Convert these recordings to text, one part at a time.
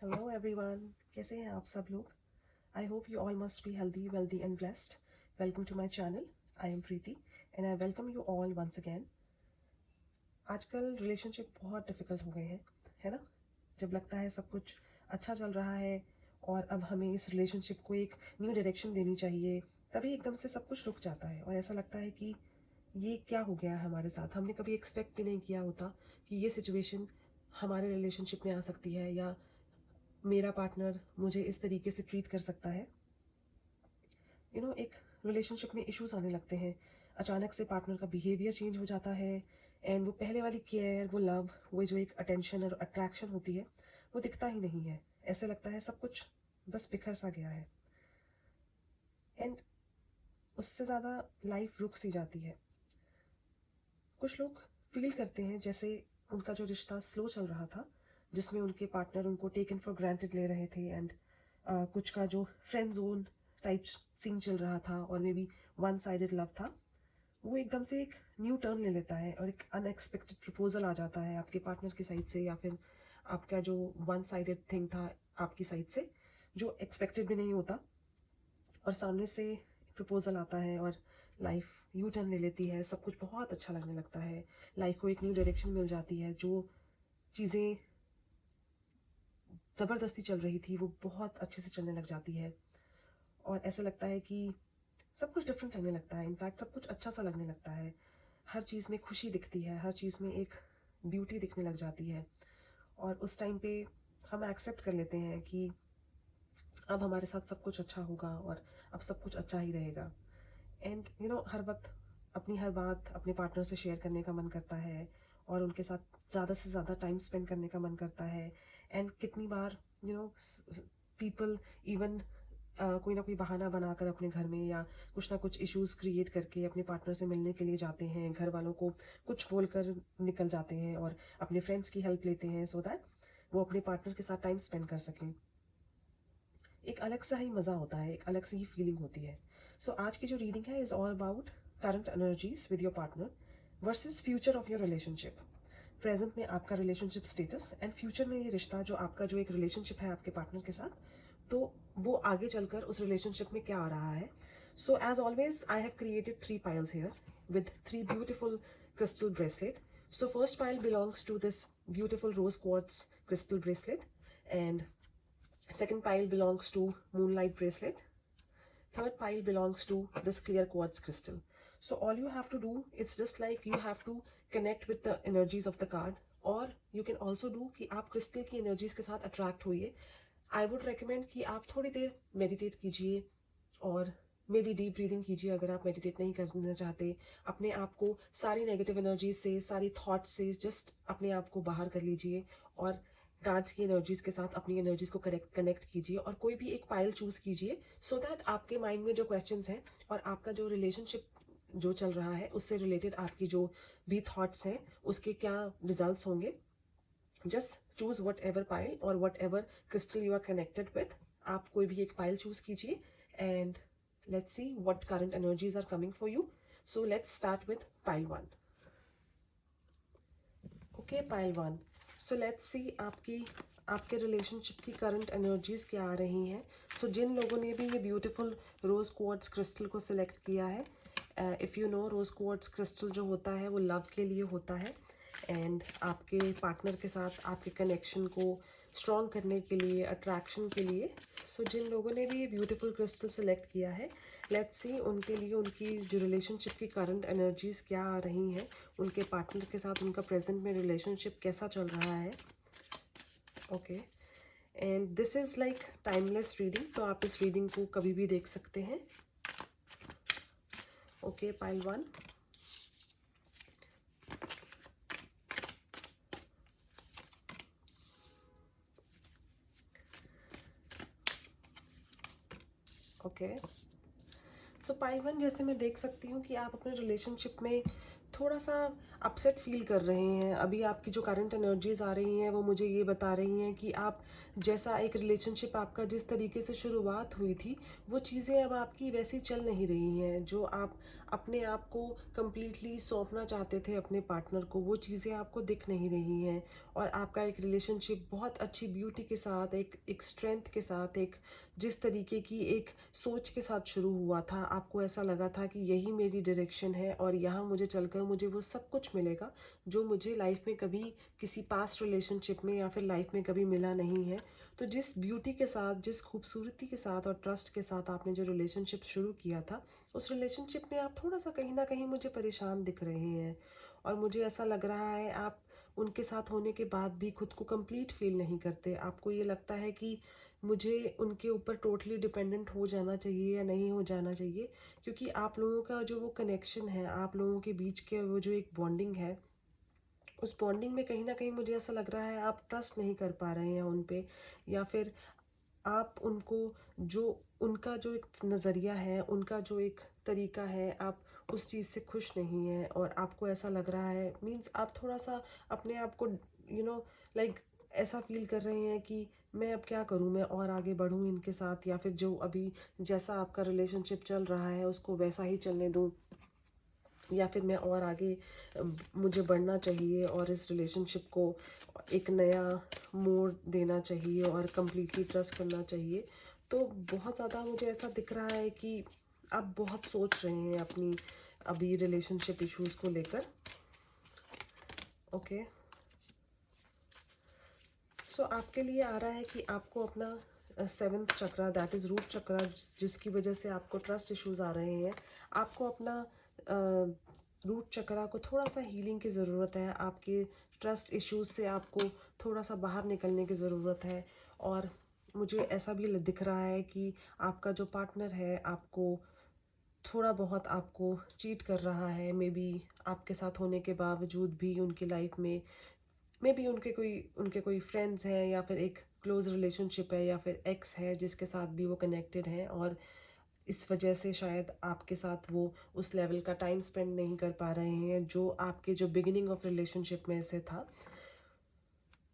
Hello everyone, कैसे हैं आप सब लोग। I hope you all must be healthy wealthy and blessed. Welcome to my channel. I am Preeti and I welcome you all once again. आजकल relationship बहुत difficult हो गए हैं, है ना। जब लगता है सब कुछ अच्छा चल रहा है और अब हमें इस रिलेशनशिप को एक न्यू डायरेक्शन देनी चाहिए, तभी एकदम से सब कुछ रुक जाता है और ऐसा लगता है कि ये क्या हो गया है हमारे साथ। हमने कभी एक्सपेक्ट भी नहीं किया होता कि ये सिचुएशन हमारे रिलेशनशिप में आ सकती है या मेरा पार्टनर मुझे इस तरीके से ट्रीट कर सकता है। एक रिलेशनशिप में इश्यूज आने लगते हैं। अचानक से पार्टनर का बिहेवियर चेंज हो जाता है एंड वो पहले वाली केयर, वो लव, वो जो एक अटेंशन और अट्रैक्शन होती है वो दिखता ही नहीं है। ऐसे लगता है सब कुछ बस बिखर सा गया है एंड उससे ज़्यादा लाइफ रुक सी जाती है। कुछ लोग फील करते हैं जैसे उनका जो रिश्ता स्लो चल रहा था, जिसमें उनके पार्टनर उनको टेकन फॉर ग्रांटेड ले रहे थे एंड कुछ का जो फ्रेंड जोन टाइप सीन चल रहा था और may be one sided love था, वो एकदम से एक न्यू टर्न ले लेता है और एक अनएक्सपेक्टेड प्रपोजल आ जाता है आपके पार्टनर की साइड से या फिर आपका जो वन साइडेड थिंग था आपकी साइड से, जो एक्सपेक्टेड भी नहीं होता। और सामने से प्रपोजल आता है और लाइफ यू टर्न ले लेती है। सब कुछ बहुत अच्छा लगने लगता है, लाइफ को एक न्यू डायरेक्शन मिल जाती है। जो चीज़ें ज़बरदस्ती चल रही थी वो बहुत अच्छे से चलने लग जाती है और ऐसा लगता है कि सब कुछ डिफरेंट लगने लगता है। इनफैक्ट सब कुछ अच्छा सा लगने लगता है। हर चीज़ में खुशी दिखती है, हर चीज़ में एक ब्यूटी दिखने लग जाती है और उस टाइम पे हम एक्सेप्ट कर लेते हैं कि अब हमारे साथ सब कुछ अच्छा होगा और अब सब कुछ अच्छा ही रहेगा। एंड हर वक्त अपनी हर बात अपने पार्टनर से शेयर करने का मन करता है और उनके साथ ज़्यादा से ज़्यादा टाइम स्पेंड करने का मन करता है। एंड कितनी बार पीपल इवन कोई ना कोई बहाना बनाकर अपने घर में या कुछ ना कुछ इश्यूज क्रिएट करके अपने पार्टनर से मिलने के लिए जाते हैं, घर वालों को कुछ बोलकर निकल जाते हैं और अपने फ्रेंड्स की हेल्प लेते हैं सो दैट वो अपने पार्टनर के साथ टाइम स्पेंड कर सकें। एक अलग सा ही मज़ा होता है, एक अलग सी ही फीलिंग होती है। सो आज की जो रीडिंग है is all about current energies with your partner versus future of your relationship. Present में आपका रिलेशनशिप स्टेटस एंड फ्यूचर में ये रिश्ता जो आपका जो एक रिलेशनशिप है आपके पार्टनर के साथ, तो वो आगे चलकर उस रिलेशनशिप में क्या आ रहा है। So as always I have created 3 piles here with 3 beautiful crystal bracelet. So first pile belongs to this beautiful rose quartz crystal bracelet and second pile belongs to moonlight bracelet. Third pile belongs to this clear quartz crystal. So all you have to do, it's just like you have to connect with the energies of the card, और you can also do कि आप crystal की energies के साथ attract होइए। I would recommend कि आप थोड़ी देर मेडिटेट कीजिए और मे बी डीप ब्रीदिंग कीजिए अगर आप मेडिटेट नहीं करना चाहते। अपने आप को सारी नेगेटिव एनर्जीज से, सारी थॉट्स से जस्ट अपने आप को बाहर कर लीजिए और कार्ड्स की एनर्जीज के साथ अपनी एनर्जीज को कनेक्ट कीजिए और कोई भी एक पाइल चूज कीजिए सो दैट आपके माइंड में जो क्वेश्चंस हैं और आपका जो रिलेशनशिप जो चल रहा है उससे रिलेटेड आपकी जो भी थॉट्स हैं उसके क्या रिजल्ट्स होंगे। Just choose whatever pile और whatever crystal you are connected with. आप कोई भी एक पाइल चूज कीजिए and let's see what current energies are coming for you. So let's start with pile 1। Okay, pile 1। So let's see आपके relationship की current energies क्या आ रही हैं। सो जिन लोगों ने भी ये ब्यूटीफुल रोज क्वार्ट्ज क्रिस्टल को सिलेक्ट किया है, if you know rose quartz crystal जो होता है वो लव के लिए होता है एंड आपके पार्टनर के साथ आपके कनेक्शन को स्ट्रॉन्ग करने के लिए, अट्रैक्शन के लिए। सो जिन लोगों ने भी ये ब्यूटीफुल क्रिस्टल सेलेक्ट किया है, लेट्स सी उनके लिए उनकी जो रिलेशनशिप की करंट एनर्जीज क्या आ रही हैं, उनके पार्टनर के साथ उनका प्रेजेंट में रिलेशनशिप कैसा चल रहा है। Okay, and this is like timeless reading, तो आप इस रीडिंग को कभी भी देख सकते हैं। Okay, pile 1। ओके, सो पाइल 1, जैसे मैं देख सकती हूँ कि आप अपने रिलेशनशिप में थोड़ा सा अपसेट फील कर रहे हैं। अभी आपकी जो करंट एनर्जीज आ रही हैं वो मुझे ये बता रही हैं कि आप जैसा एक रिलेशनशिप आपका जिस तरीके से शुरुआत हुई थी वो चीज़ें अब आपकी वैसी चल नहीं रही हैं। जो आप अपने आप को कम्प्लीटली सौंपना चाहते थे अपने पार्टनर को, वो चीज़ें आपको दिख नहीं रही हैं और आपका एक रिलेशनशिप बहुत अच्छी ब्यूटी के साथ, एक स्ट्रेंथ के साथ, एक जिस तरीके की एक सोच के साथ शुरू हुआ था, आपको ऐसा लगा था कि यही मेरी डायरेक्शन है और यहाँ मुझे चलकर मुझे वो सब कुछ मिलेगा जो मुझे लाइफ में कभी किसी पास्ट रिलेशनशिप में या फिर लाइफ में कभी मिला नहीं है। तो जिस ब्यूटी के साथ, जिस खूबसूरती के साथ और ट्रस्ट के साथ आपने जो रिलेशनशिप शुरू किया था, उस रिलेशनशिप में आप थोड़ा सा कहीं ना कहीं मुझे परेशान दिख रहे हैं। और मुझे ऐसा लग रहा है आप उनके साथ होने के बाद भी खुद को कंप्लीट फील नहीं करते। आपको ये लगता है कि मुझे उनके ऊपर टोटली डिपेंडेंट हो जाना चाहिए या नहीं हो जाना चाहिए, क्योंकि आप लोगों का जो वो कनेक्शन है, आप लोगों के बीच के वो जो एक बॉन्डिंग है, उस बॉन्डिंग में कहीं ना कहीं मुझे ऐसा लग रहा है आप ट्रस्ट नहीं कर पा रहे हैं उन पे, या फिर आप उनको जो उनका जो एक नज़रिया है, उनका जो एक तरीका है, आप उस चीज़ से खुश नहीं हैं और आपको ऐसा लग रहा है, मीन्स आप थोड़ा सा अपने आप को लाइक ऐसा फील कर रहे हैं कि मैं अब क्या करूं, मैं और आगे बढ़ूं इनके साथ, या फिर जो अभी जैसा आपका रिलेशनशिप चल रहा है उसको वैसा ही चलने दूं, या फिर मैं और आगे मुझे बढ़ना चाहिए और इस रिलेशनशिप को एक नया मोड़ देना चाहिए और कम्प्लीटली ट्रस्ट करना चाहिए। तो बहुत ज़्यादा मुझे ऐसा दिख रहा है कि आप बहुत सोच रहे हैं अपनी अभी रिलेशनशिप इश्यूज़ को लेकर। ओके, सो आपके लिए आ रहा है कि आपको अपना seventh chakra, that is root chakra, जिसकी वजह से आपको ट्रस्ट इश्यूज आ रहे हैं, आपको अपना रूट चक्रा को थोड़ा सा हीलिंग की ज़रूरत है। आपके ट्रस्ट इश्यूज से आपको थोड़ा सा बाहर निकलने की ज़रूरत है। और मुझे ऐसा भी दिख रहा है कि आपका जो पार्टनर है आपको थोड़ा बहुत आपको चीट कर रहा है, मे बी आपके साथ होने के बावजूद भी उनकी लाइफ में मे बी उनके कोई फ्रेंड्स हैं, या फिर एक क्लोज रिलेशनशिप है, या फिर एक्स है जिसके साथ भी वो कनेक्टेड हैं, और इस वजह से शायद आपके साथ वो उस लेवल का टाइम स्पेंड नहीं कर पा रहे हैं जो आपके जो बिगिनिंग ऑफ रिलेशनशिप में से था।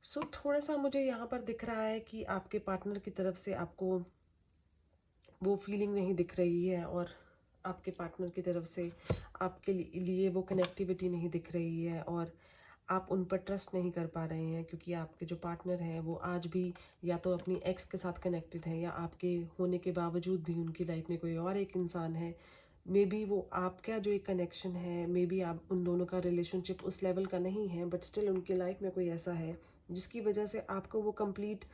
सो थोड़ा सा मुझे यहाँ पर दिख रहा है कि आपके पार्टनर की तरफ से आपको वो फीलिंग नहीं दिख रही है, और आपके पार्टनर की तरफ से आपके लिए वो कनेक्टिविटी नहीं दिख रही है, और आप उन पर ट्रस्ट नहीं कर पा रहे हैं, क्योंकि आपके जो पार्टनर हैं वो आज भी या तो अपनी एक्स के साथ कनेक्टेड है, या आपके होने के बावजूद भी उनकी लाइफ में कोई और एक इंसान है। मे बी वो आपका जो एक कनेक्शन है, मे बी आप उन दोनों का रिलेशनशिप उस लेवल का नहीं है, बट स्टिल उनकी लाइफ में कोई ऐसा है जिसकी वजह से आपको वो कंप्लीट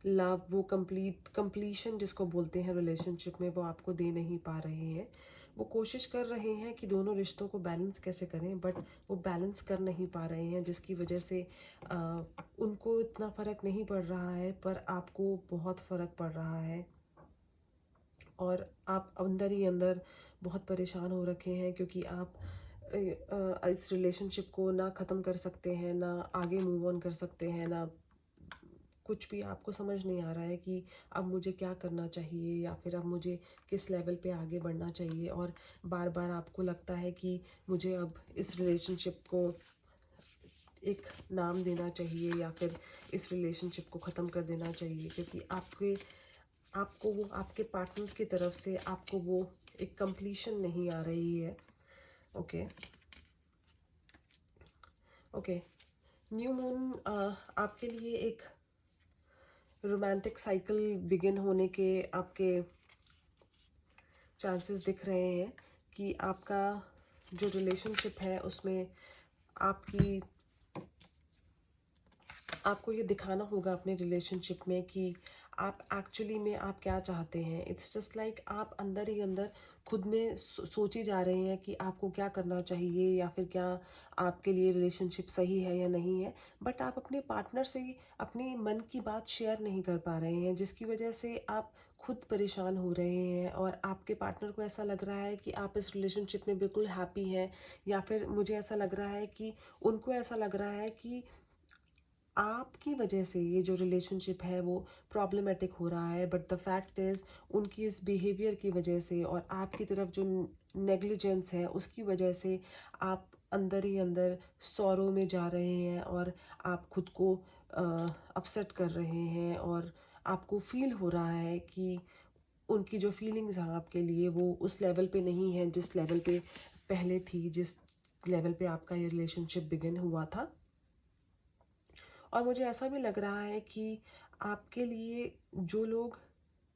लव, वो कंप्लीट कंप्लीशन जिसको बोलते हैं रिलेशनशिप में, वो आपको दे नहीं पा रहे हैं। वो कोशिश कर रहे हैं कि दोनों रिश्तों को बैलेंस कैसे करें, बट वो बैलेंस कर नहीं पा रहे हैं, जिसकी वजह से उनको इतना फ़र्क नहीं पड़ रहा है, पर आपको बहुत फ़र्क पड़ रहा है। और आप अंदर ही अंदर बहुत परेशान हो रखे हैं, क्योंकि आप इस रिलेशनशिप को ना ख़त्म कर सकते हैं, ना आगे मूव ऑन कर सकते हैं, ना कुछ भी आपको समझ नहीं आ रहा है कि अब मुझे क्या करना चाहिए, या फिर अब मुझे किस लेवल पे आगे बढ़ना चाहिए। और बार बार आपको लगता है कि मुझे अब इस रिलेशनशिप को एक नाम देना चाहिए, या फिर इस रिलेशनशिप को ख़त्म कर देना चाहिए, क्योंकि आपको वो आपके पार्टनर की तरफ से आपको वो एक कंप्लीशन नहीं आ रही है। ओके, ओके, न्यू मून आपके लिए एक रोमांटिक साइकिल बिगिन होने के आपके चांसेस दिख रहे हैं, कि आपका जो रिलेशनशिप है उसमें आपकी आपको ये दिखाना होगा अपने रिलेशनशिप में कि आप एक्चुअली में आप क्या चाहते हैं। इट्स जस्ट लाइक आप अंदर ही अंदर खुद में सोची जा रहे हैं कि आपको क्या करना चाहिए, या फिर क्या आपके लिए रिलेशनशिप सही है या नहीं है, बट आप अपने पार्टनर से अपने मन की बात शेयर नहीं कर पा रहे हैं, जिसकी वजह से आप खुद परेशान हो रहे हैं, और आपके पार्टनर को ऐसा लग रहा है कि आप इस रिलेशनशिप में बिल्कुल हैप्पी हैं, या फिर मुझे ऐसा लग रहा है कि उनको ऐसा लग रहा है कि आपकी वजह से ये जो रिलेशनशिप है वो प्रॉब्लमेटिक हो रहा है, बट द फैक्ट इज़ उनकी इस बिहेवियर की वजह से और आपकी तरफ जो नेग्लिजेंस है उसकी वजह से आप अंदर ही अंदर सौरों में जा रहे हैं, और आप खुद को अपसेट कर रहे हैं, और आपको फील हो रहा है कि उनकी जो फीलिंग्स हैं आपके लिए वो उस लेवल पे नहीं है जिस लेवल पे पहले थी, जिस लेवल पे आपका ये रिलेशनशिप बिगिन हुआ था। और मुझे ऐसा भी लग रहा है कि आपके लिए जो लोग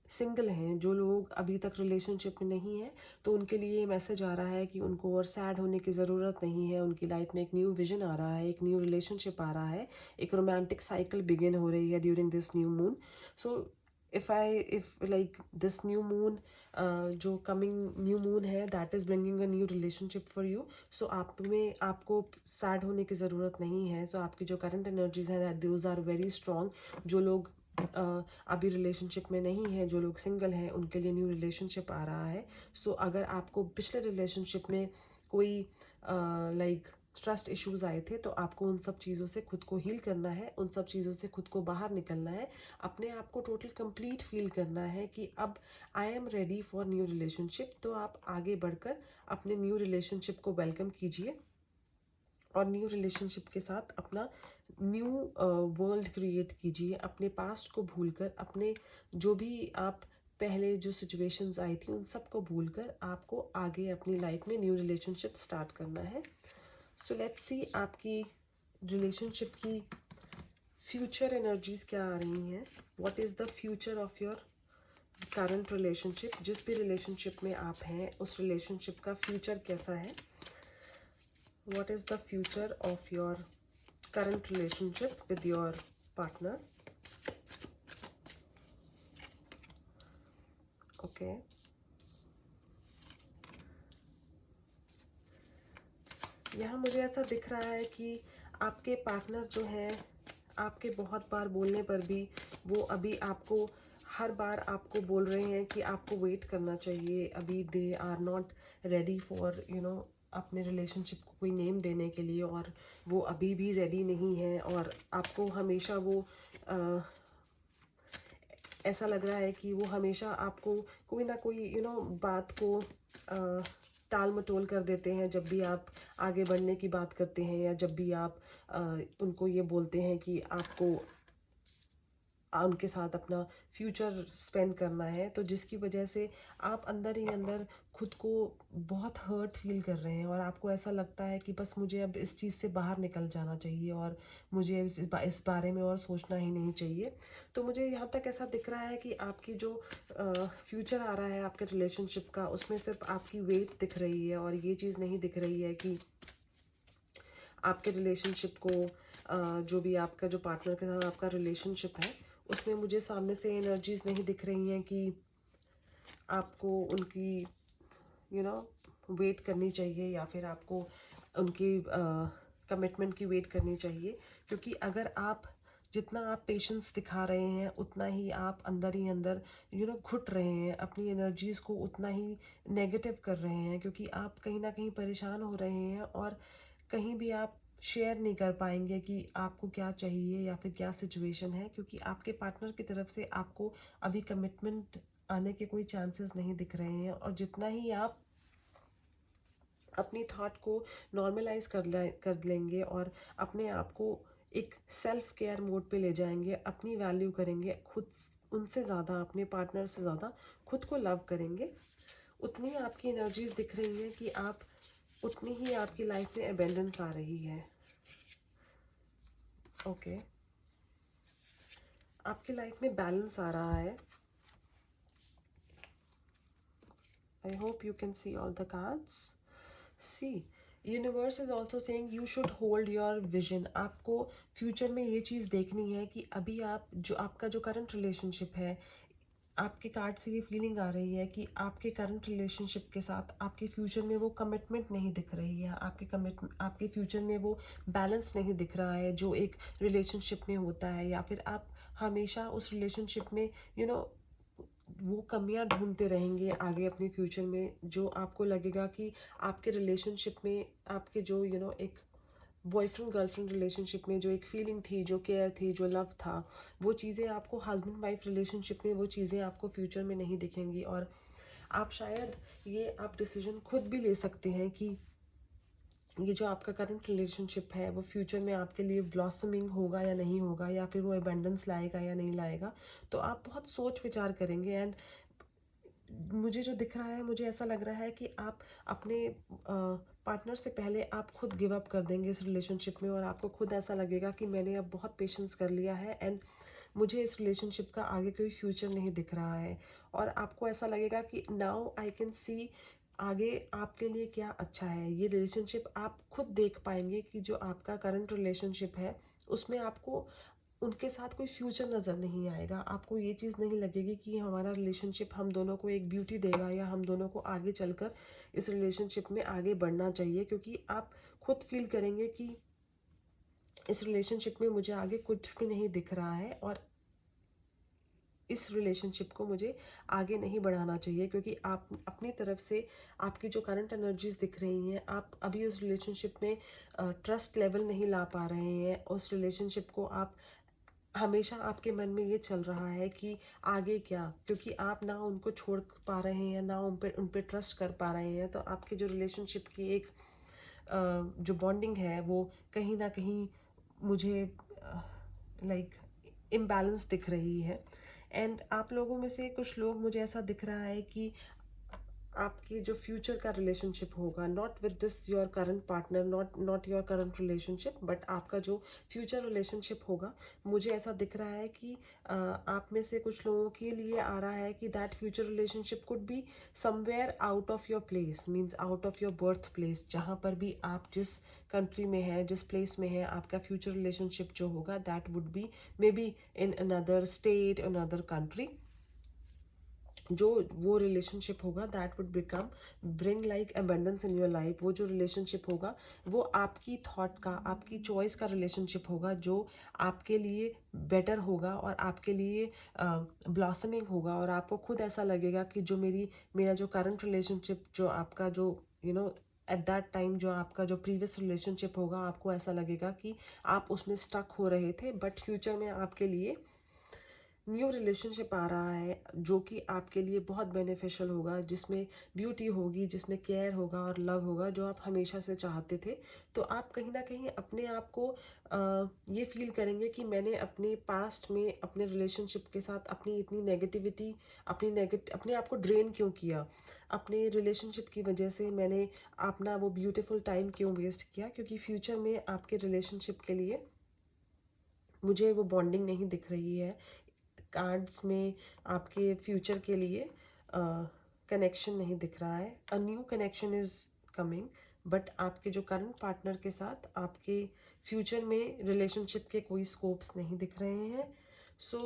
सिंगल हैं, जो लोग अभी तक रिलेशनशिप में नहीं हैं, तो उनके लिए ये मैसेज आ रहा है कि उनको और सैड होने की ज़रूरत नहीं है। उनकी लाइफ में एक न्यू विजन आ रहा है, एक न्यू रिलेशनशिप आ रहा है, एक रोमांटिक साइकिल बिगिन हो रही है during this new moon. So if like this new moon, जो कमिंग न्यू मून है, that is bringing a new relationship for you. So आप में आपको सैड होने की ज़रूरत नहीं है। सो आपकी जो करंट एनर्जीज हैं, दोज आर वेरी स्ट्रॉन्ग। जो लोग अभी रिलेशनशिप में नहीं है, जो लोग सिंगल हैं, उनके लिए न्यू रिलेशनशिप आ रहा है। सो अगर आपको पिछले रिलेशनशिप में कोई लाइक ट्रस्ट इश्यूज आए थे, तो आपको उन सब चीज़ों से खुद को हील करना है, उन सब चीज़ों से खुद को बाहर निकलना है, अपने आप को टोटल कंप्लीट फील करना है कि अब I am ready for new relationship. तो आप आगे बढ़कर अपने न्यू रिलेशनशिप को वेलकम कीजिए और न्यू रिलेशनशिप के साथ अपना न्यू वर्ल्ड क्रिएट कीजिए। अपने पास्ट को भूलकर, अपने जो भी आप पहले जो सिचुएशंस आई थी उन सब को भूलकर आपको आगे अपनी लाइफ में न्यू रिलेशनशिप स्टार्ट करना है। सो लेट्स सी आपकी रिलेशनशिप की फ्यूचर एनर्जीज क्या आ रही हैं। What is the future of your current relationship? जिस भी रिलेशनशिप में आप हैं, उस रिलेशनशिप का फ्यूचर कैसा है? What is the future of your current relationship with your partner? Okay. यहाँ मुझे ऐसा दिख रहा है कि आपके पार्टनर जो हैं, आपके बहुत बार बोलने पर भी वो अभी आपको हर बार आपको बोल रहे हैं कि आपको वेट करना चाहिए। अभी they are not ready for अपने रिलेशनशिप को कोई नेम देने के लिए, और वो अभी भी रेडी नहीं है। और आपको हमेशा वो ऐसा लग रहा है कि वो हमेशा आपको कोई ना कोई बात को टाल मटोल कर देते हैं जब भी आप आगे बढ़ने की बात करते हैं, या जब भी आप उनको ये बोलते हैं कि आपको उनके साथ अपना फ्यूचर स्पेंड करना है। तो जिसकी वजह से आप अंदर ही अंदर खुद को बहुत हर्ट फील कर रहे हैं, और आपको ऐसा लगता है कि बस मुझे अब इस चीज़ से बाहर निकल जाना चाहिए, और मुझे इस बारे में और सोचना ही नहीं चाहिए। तो मुझे यहाँ तक ऐसा दिख रहा है कि आपकी जो फ्यूचर आ रहा है आपके रिलेशनशिप का, उसमें सिर्फ आपकी वेट दिख रही है, और ये चीज़ नहीं दिख रही है कि आपके रिलेशनशिप को जो भी आपका जो पार्टनर के साथ आपका रिलेशनशिप है, उसमें मुझे सामने से एनर्जीज नहीं दिख रही हैं कि आपको उनकी वेट करनी चाहिए, या फिर आपको उनकी कमिटमेंट की वेट करनी चाहिए। क्योंकि अगर आप जितना आप पेशेंस दिखा रहे हैं, उतना ही आप अंदर ही अंदर घुट रहे हैं, अपनी एनर्जीज़ को उतना ही नेगेटिव कर रहे हैं, क्योंकि आप कहीं ना कहीं परेशान हो रहे हैं, और कहीं भी आप शेयर नहीं कर पाएंगे कि आपको क्या चाहिए या फिर क्या सिचुएशन है, क्योंकि आपके पार्टनर की तरफ से आपको अभी कमिटमेंट आने के कोई चांसेस नहीं दिख रहे हैं। और जितना ही आप अपनी थॉट को नॉर्मलाइज कर लेंगे, और अपने आप को एक सेल्फ केयर मोड पे ले जाएंगे, अपनी वैल्यू करेंगे, खुद उनसे ज़्यादा, अपने पार्टनर से ज़्यादा खुद को लव करेंगे, उतनी आपकी एनर्जीज दिख रही है कि आप उतनी ही आपकी लाइफ में अबेंडेंस आ रही है। ओके, आपकी लाइफ में बैलेंस आ रहा है। I hope you can see all the cards. See, universe is also saying you should hold your vision. आपको फ्यूचर में ये चीज़ देखनी है कि अभी आप जो आपका जो करंट रिलेशनशिप है, आपके कार्ड से ये फीलिंग आ रही है कि आपके करंट रिलेशनशिप के साथ आपके फ्यूचर में वो कमिटमेंट नहीं दिख रही है, आपके फ्यूचर में वो बैलेंस नहीं दिख रहा है जो एक रिलेशनशिप में होता है। या फिर आप हमेशा उस रिलेशनशिप में वो कमियां ढूंढते रहेंगे आगे अपने फ्यूचर में, जो आपको लगेगा कि आपके रिलेशनशिप में आपके जो एक बॉयफ्रेंड गर्लफ्रेंड रिलेशनशिप में जो एक फीलिंग थी, जो केयर थी, जो लव था, वो चीज़ें आपको हस्बैंड वाइफ रिलेशनशिप में वो चीज़ें आपको फ्यूचर में नहीं दिखेंगी। और आप शायद ये आप डिसीजन खुद भी ले सकते हैं कि ये जो आपका करंट रिलेशनशिप है वो फ्यूचर में आपके लिए ब्लॉसमिंग होगा या नहीं होगा, या फिर वो अबेंडेंस लाएगा या नहीं लाएगा। तो आप बहुत सोच विचार करेंगे, एंड मुझे जो दिख रहा है, मुझे ऐसा लग रहा है कि आप अपने पार्टनर से पहले आप खुद गिव अप कर देंगे इस रिलेशनशिप में, और आपको खुद ऐसा लगेगा कि मैंने अब बहुत पेशेंस कर लिया है एंड मुझे इस रिलेशनशिप का आगे कोई फ्यूचर नहीं दिख रहा है। और आपको ऐसा लगेगा कि नाउ आई कैन सी आगे आपके लिए क्या अच्छा है। ये रिलेशनशिप आप खुद देख पाएंगे कि जो आपका करंट रिलेशनशिप है उसमें आपको उनके साथ कोई फ्यूचर नज़र नहीं आएगा। आपको ये चीज़ नहीं लगेगी कि हमारा रिलेशनशिप हम दोनों को एक ब्यूटी देगा या हम दोनों को आगे चलकर इस रिलेशनशिप में आगे बढ़ना चाहिए, क्योंकि आप खुद फील करेंगे कि इस रिलेशनशिप में मुझे आगे कुछ भी नहीं दिख रहा है और इस रिलेशनशिप को मुझे आगे नहीं बढ़ाना चाहिए, क्योंकि आप अपनी तरफ से आपकी जो करंट एनर्जीज दिख रही हैं, आप अभी उस रिलेशनशिप में ट्रस्ट लेवल नहीं ला पा रहे हैं। उस रिलेशनशिप को आप हमेशा आपके मन में ये चल रहा है कि आगे क्या, क्योंकि आप ना उनको छोड़ पा रहे हैं ना उन पे ट्रस्ट कर पा रहे हैं। तो आपके जो रिलेशनशिप की एक जो बॉन्डिंग है वो कहीं ना कहीं मुझे लाइक इम्बैलेंस दिख रही है। एंड आप लोगों में से कुछ लोग, मुझे ऐसा दिख रहा है कि आपकी जो फ्यूचर का रिलेशनशिप होगा, not with this your current partner, not your current relationship, but आपका जो फ्यूचर रिलेशनशिप होगा, मुझे ऐसा दिख रहा है कि आप में से कुछ लोगों के लिए आ रहा है कि that future relationship could be somewhere out of your place, means out of your birth place. जहाँ पर भी आप जिस कंट्री में है, जिस प्लेस में है, आपका फ्यूचर रिलेशनशिप जो होगा that would be may be in another state, another country. जो वो रिलेशनशिप होगा that would become bring like abundance in your life. वो जो रिलेशनशिप होगा वो आपकी थॉट का, आपकी चॉइस का रिलेशनशिप होगा, जो आपके लिए बेटर होगा और आपके लिए ब्लॉसमिंग होगा। और आपको खुद ऐसा लगेगा कि जो मेरा जो करंट रिलेशनशिप, जो आपका जो एट दैट टाइम जो आपका जो प्रीवियस रिलेशनशिप होगा, आपको ऐसा लगेगा कि आप उसमें स्टक हो रहे थे, बट फ्यूचर में आपके लिए न्यू रिलेशनशिप आ रहा है जो कि आपके लिए बहुत बेनिफिशियल होगा, जिसमें ब्यूटी होगी, जिसमें केयर होगा और लव होगा, जो आप हमेशा से चाहते थे। तो आप कहीं ना कहीं अपने आप को ये फील करेंगे कि मैंने अपने पास्ट में अपने रिलेशनशिप के साथ अपनी इतनी नेगेटिविटी, अपने आप को ड्रेन क्यों किया, अपने रिलेशनशिप की वजह से मैंने अपना वो ब्यूटीफुल टाइम क्यों वेस्ट किया, क्योंकि फ्यूचर में आपके रिलेशनशिप के लिए मुझे वो बॉन्डिंग नहीं दिख रही है। कार्ड्स में आपके फ्यूचर के लिए कनेक्शन नहीं दिख रहा है। A new connection is coming, but आपके जो करंट पार्टनर के साथ आपके फ्यूचर में रिलेशनशिप के कोई स्कोप्स नहीं दिख रहे हैं। So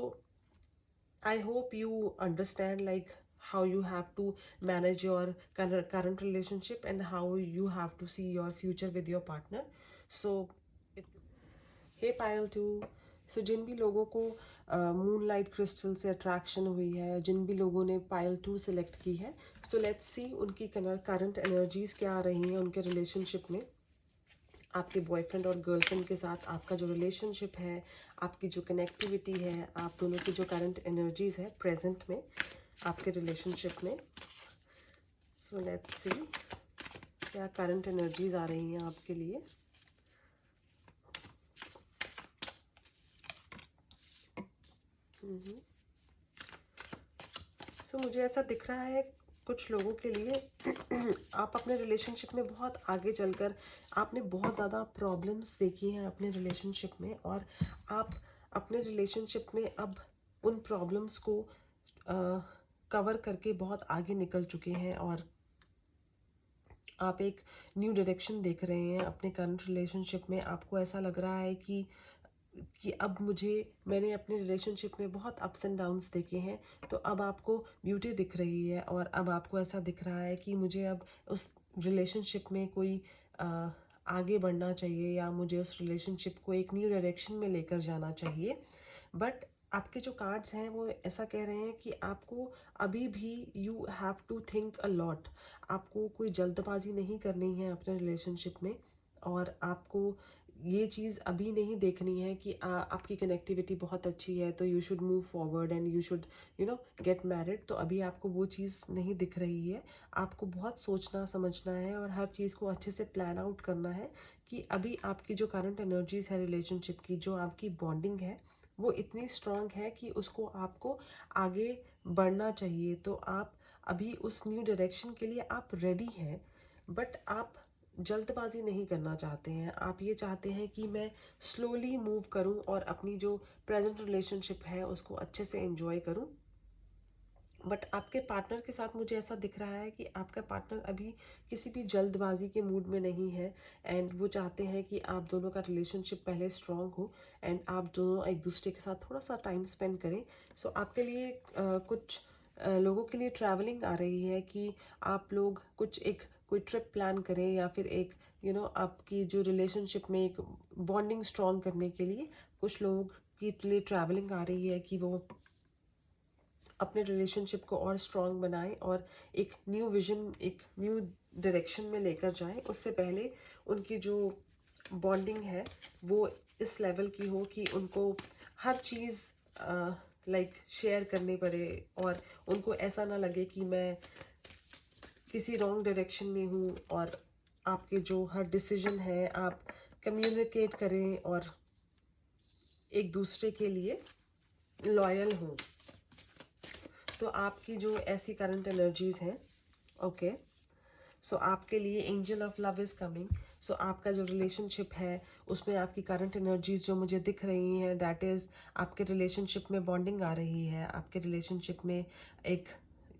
I hope you understand like how you have to manage your current relationship and how you have to see your future with your partner. So hey pile two. So जिन भी लोगों को moonlight crystal से attraction हुई है, जिन भी लोगों ने पायल टू सिलेक्ट की है, सो लेट्स सी उनकी करंट एनर्जीज क्या आ रही हैं उनके रिलेशनशिप में। आपके बॉयफ्रेंड और गर्लफ्रेंड के साथ आपका जो रिलेशनशिप है, आपकी जो कनेक्टिविटी है, आप दोनों की जो करंट एनर्जीज है प्रेजेंट में आपके रिलेशनशिप में। सो लेट्स सी क्या करंट एनर्जीज आ रही हैं आपके लिए। सो मुझे ऐसा दिख रहा है कुछ लोगों के लिए आप अपने रिलेशनशिप में बहुत आगे चलकर आपने बहुत ज़्यादा प्रॉब्लम्स देखी हैं अपने रिलेशनशिप में, और आप अपने रिलेशनशिप में अब उन प्रॉब्लम्स को कवर करके बहुत आगे निकल चुके हैं, और आप एक न्यू डायरेक्शन देख रहे हैं अपने करंट रिलेशनशिप में। आपको ऐसा लग रहा है कि अब मैंने अपने रिलेशनशिप में बहुत अप्स एंड डाउन्स देखे हैं, तो अब आपको ब्यूटी दिख रही है, और अब आपको ऐसा दिख रहा है कि मुझे अब उस रिलेशनशिप में कोई आगे बढ़ना चाहिए, या मुझे उस रिलेशनशिप को एक न्यू डायरेक्शन में लेकर जाना चाहिए। बट आपके जो कार्ड्स हैं वो ऐसा कह रहे हैं कि आपको अभी भी you have to think a lot. आपको कोई जल्दबाजी नहीं करनी है अपने रिलेशनशिप में, और आपको ये चीज़ अभी नहीं देखनी है कि आपकी कनेक्टिविटी बहुत अच्छी है तो you should move forward and you should get married. तो अभी आपको वो चीज़ नहीं दिख रही है। आपको बहुत सोचना समझना है और हर चीज़ को अच्छे से प्लान आउट करना है कि अभी आपकी जो करंट एनर्जीज है रिलेशनशिप की, जो आपकी बॉन्डिंग है, वो इतनी स्ट्रांग है कि उसको आपको आगे बढ़ना चाहिए। तो आप अभी उस न्यू डायरेक्शन के लिए आप रेडी हैं, बट आप जल्दबाजी नहीं करना चाहते हैं। आप ये चाहते हैं कि मैं स्लोली मूव करूं और अपनी जो प्रेजेंट रिलेशनशिप है उसको अच्छे से एंजॉय करूं। बट आपके पार्टनर के साथ मुझे ऐसा दिख रहा है कि आपका पार्टनर अभी किसी भी जल्दबाजी के मूड में नहीं है, एंड वो चाहते हैं कि आप दोनों का रिलेशनशिप पहले स्ट्रांग हो एंड आप दोनों एक दूसरे के साथ थोड़ा सा टाइम स्पेंड करें। सो आपके लिए कुछ लोगों के लिए ट्रैवलिंग आ रही है कि आप लोग कुछ एक कोई ट्रिप प्लान करें, या फिर एक आपकी जो रिलेशनशिप में एक बॉन्डिंग स्ट्रांग करने के लिए कुछ लोगों के लिए ट्रैवलिंग आ रही है कि वो अपने रिलेशनशिप को और स्ट्रांग बनाएं और एक न्यू विजन, एक न्यू डायरेक्शन में लेकर जाएं। उससे पहले उनकी जो बॉन्डिंग है वो इस लेवल की हो कि उनको हर चीज़ लाइक शेयर करनी पड़े, और उनको ऐसा ना लगे कि मैं किसी रॉन्ग डायरेक्शन में हूँ, और आपके जो हर डिसीजन है आप कम्युनिकेट करें और एक दूसरे के लिए लॉयल हों। तो आपकी जो ऐसी करंट एनर्जीज हैं, ओके, सो आपके लिए angel of love is coming. So आपका जो रिलेशनशिप है उसमें आपकी करंट एनर्जीज जो मुझे दिख रही हैं, दैट इज़ आपके रिलेशनशिप में बॉन्डिंग आ रही है। आपके रिलेशनशिप में एक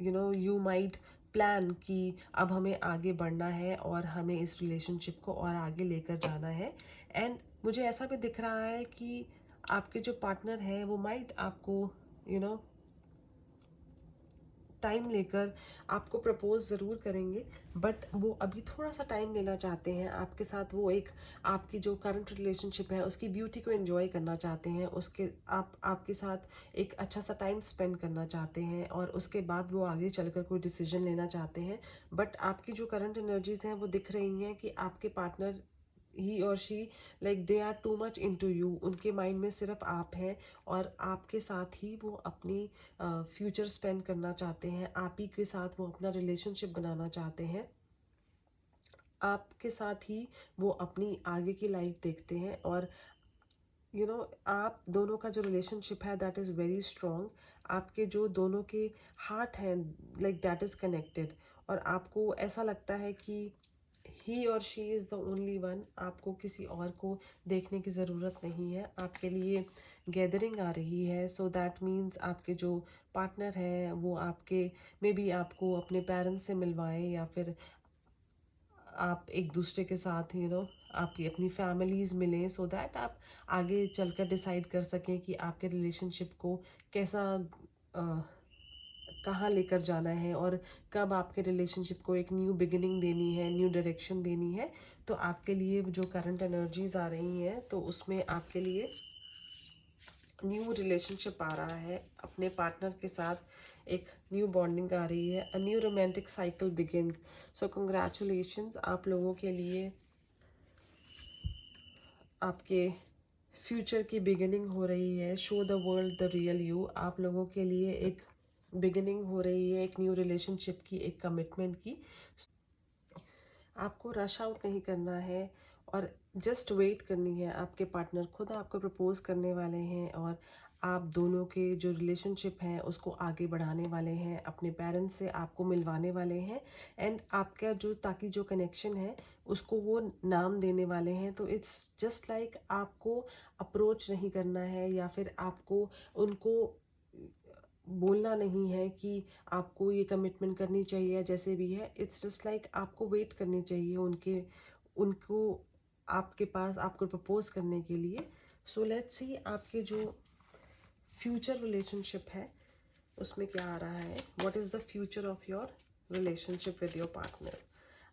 यू माइट प्लान कि अब हमें आगे बढ़ना है और हमें इस रिलेशनशिप को और आगे लेकर जाना है। एंड मुझे ऐसा भी दिख रहा है कि आपके जो पार्टनर हैं वो माइट आपको टाइम लेकर आपको प्रपोज ज़रूर करेंगे, बट वो अभी थोड़ा सा टाइम लेना चाहते हैं आपके साथ। वो एक आपकी जो करंट रिलेशनशिप है उसकी ब्यूटी को एंजॉय करना चाहते हैं, उसके आपके साथ एक अच्छा सा टाइम स्पेंड करना चाहते हैं, और उसके बाद वो आगे चलकर कोई डिसीजन लेना चाहते हैं। बट आपकी जो करंट एनर्जीज हैं वो दिख रही हैं कि आपके पार्टनर, ही और she, like they are too much into you. उनके माइंड में सिर्फ आप हैं, और आपके साथ ही वो अपनी फ्यूचर स्पेंड करना चाहते हैं। आप ही के साथ वो अपना रिलेशनशिप बनाना चाहते हैं। आपके साथ ही वो अपनी आगे की लाइफ देखते हैं, और आप दोनों का जो रिलेशनशिप है दैट इज़ वेरी स्ट्रॉन्ग। आपके जो दोनों के हार्ट हैं, लाइक दैट इज़ कनेक्टेड, और आपको ऐसा लगता है कि ही और she is the only one. आपको किसी और को देखने की ज़रूरत नहीं है। आपके लिए गैदरिंग आ रही है, सो दैट मीन्स आपके जो पार्टनर है वो आपके मे बी आपको अपने पेरेंट्स से मिलवाएं, या फिर आप एक दूसरे के साथ आपकी अपनी फैमिलीज़ मिलें, सो दैट आप आगे चलकर डिसाइड कर सकें कि आपके रिलेशनशिप को कैसा कहाँ लेकर जाना है, और कब आपके रिलेशनशिप को एक न्यू बिगिनिंग देनी है, न्यू डायरेक्शन देनी है। तो आपके लिए जो करंट एनर्जीज आ रही हैं तो उसमें आपके लिए न्यू रिलेशनशिप आ रहा है अपने पार्टनर के साथ। एक न्यू बॉन्डिंग आ रही है, a new romantic cycle begins. So congratulations, आप लोगों के लिए आपके फ्यूचर की बिगिनिंग हो रही है। Show the world the real you. आप लोगों के लिए एक बिगिनिंग हो रही है, एक न्यू रिलेशनशिप की, एक कमिटमेंट की। आपको रश आउट नहीं करना है और जस्ट वेट करनी है। आपके पार्टनर खुद आपको प्रपोज करने वाले हैं, और आप दोनों के जो रिलेशनशिप है उसको आगे बढ़ाने वाले हैं, अपने पेरेंट्स से आपको मिलवाने वाले हैं, एंड आपका जो ताकि जो कनेक्शन है उसको वो नाम देने वाले हैं। तो इट्स जस्ट लाइक आपको अप्रोच नहीं करना है, या फिर आपको उनको बोलना नहीं है कि आपको ये कमिटमेंट करनी चाहिए जैसे भी है। इट्स जस्ट लाइक आपको वेट करनी चाहिए उनको आपके पास आपको प्रपोज करने के लिए। सो लेट्स सी आपके जो फ्यूचर रिलेशनशिप है उसमें क्या आ रहा है। What is the future of your relationship with your partner.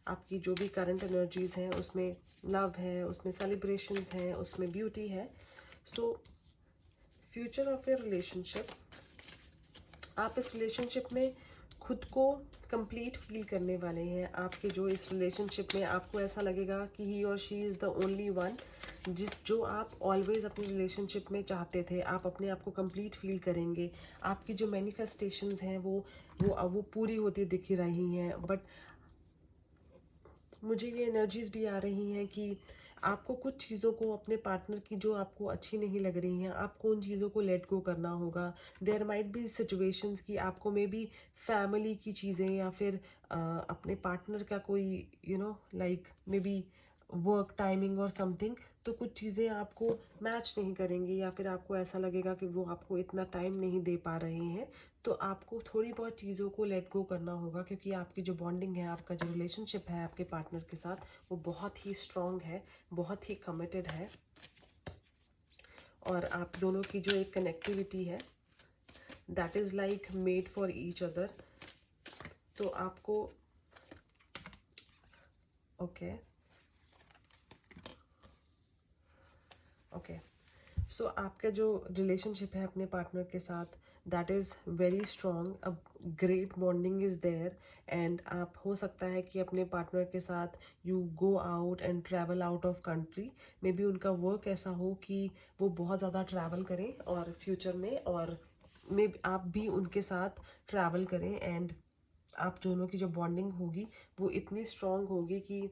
आपकी जो भी करंट एनर्जीज हैं उसमें लव है, उसमें सेलिब्रेशंस हैं, उसमें ब्यूटी है। So future of your relationship, आप इस रिलेशनशिप में खुद को कंप्लीट फील करने वाले हैं। आपके जो इस रिलेशनशिप में आपको ऐसा लगेगा कि ही और she is the only one, जो आप ऑलवेज अपनी रिलेशनशिप में चाहते थे। आप अपने आप को कंप्लीट फील करेंगे। आपकी जो मैनिफेस्टेशंस हैं वो पूरी होती दिख रही हैं। बट मुझे ये एनर्जीज भी आ रही हैं कि आपको कुछ चीज़ों को अपने पार्टनर की जो आपको अच्छी नहीं लग रही हैं, आपको उन चीज़ों को लेट गो करना होगा। देयर माइट बी सिचुएशंस कि आपको मे बी फैमिली की चीज़ें या फिर अपने पार्टनर का कोई like may be work timing और समथिंग, तो कुछ चीज़ें आपको मैच नहीं करेंगी या फिर आपको ऐसा लगेगा कि वो आपको इतना टाइम नहीं दे पा रहे हैं। तो आपको थोड़ी बहुत चीज़ों को लेट गो करना होगा, क्योंकि आपकी जो बॉन्डिंग है, आपका जो रिलेशनशिप है आपके पार्टनर के साथ, वो बहुत ही स्ट्रॉन्ग है, बहुत ही कमिटेड है। और आप दोनों की जो एक कनेक्टिविटी है, that is like made for each other. तो आपको ओके ओके सो आपका जो रिलेशनशिप है अपने पार्टनर के साथ, that is very strong, a great bonding is there. And आप हो सकता है कि अपने पार्टनर के साथ you go out and travel out of country. Maybe उनका वर्क ऐसा हो कि वो बहुत ज़्यादा ट्रैवल करें और फ्यूचर में, और मे आप भी उनके साथ ट्रैवल करें। एंड आप दोनों की जो बॉन्डिंग होगी वो इतनी स्ट्रॉन्ग होगी कि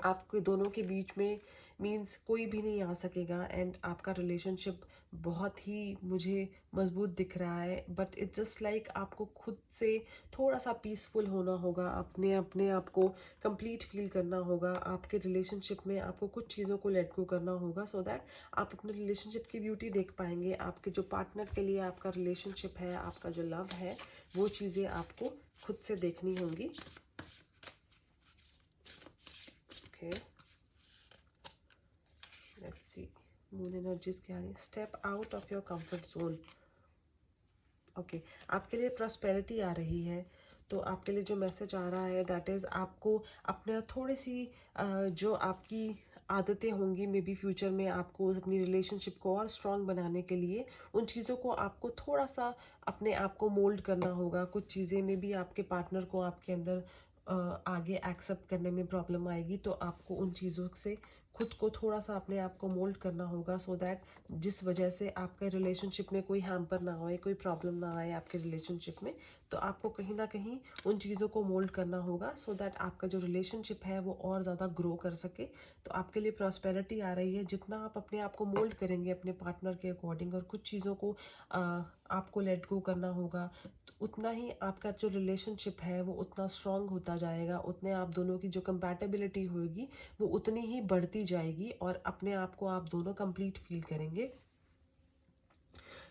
आपके दोनों के बीच में मीन्स कोई भी नहीं आ सकेगा। एंड आपका रिलेशनशिप बहुत ही मुझे मजबूत दिख रहा है। बट इट्स जस्ट लाइक आपको खुद से थोड़ा सा पीसफुल होना होगा, अपने अपने आप को कंप्लीट फील करना होगा। आपके रिलेशनशिप में आपको कुछ चीज़ों को लेट गो करना होगा, सो दैट आप अपने रिलेशनशिप की ब्यूटी देख पाएंगे। आपके जो पार्टनर के लिए आपका रिलेशनशिप है, आपका जो लव है, वो चीज़ें आपको खुद से देखनी होंगी। Okay, let's see moon energies क्या है। Step out of your comfort zone. Okay, आपके लिए प्रॉस्पेरिटी आ रही है। तो आपके लिए जो मैसेज आ रहा है, दैट इज़ आपको अपने थोड़ी सी जो आपकी आदतें होंगी, मे बी फ्यूचर में आपको अपनी रिलेशनशिप को और स्ट्रॉन्ग बनाने के लिए उन चीज़ों को आपको थोड़ा सा अपने आप को मोल्ड करना होगा। कुछ चीज़ें में भी आपके पार्टनर को आपके अंदर आगे एक्सेप्ट करने में प्रॉब्लम आएगी, तो आपको उन चीज़ों से खुद को थोड़ा सा अपने आप को मोल्ड करना होगा, सो दैट जिस वजह से आपके रिलेशनशिप में कोई हैम्पर ना आए, कोई प्रॉब्लम ना आए आपके रिलेशनशिप में। तो आपको कहीं ना कहीं उन चीज़ों को मोल्ड करना होगा, सो दैट आपका जो रिलेशनशिप है वो और ज़्यादा ग्रो कर सके। तो आपके लिए प्रॉस्पेरिटी आ रही है। जितना आप अपने आप को मोल्ड करेंगे अपने पार्टनर के अकॉर्डिंग और कुछ चीज़ों को आपको लेट गो करना होगा, तो उतना ही आपका जो रिलेशनशिप है वो उतना स्ट्रॉन्ग होता जाएगा। उतने आप दोनों की जो कंपैटिबिलिटी होगी वो उतनी ही बढ़ती जाएगी, और अपने आप को आप दोनों कंप्लीट फील करेंगे।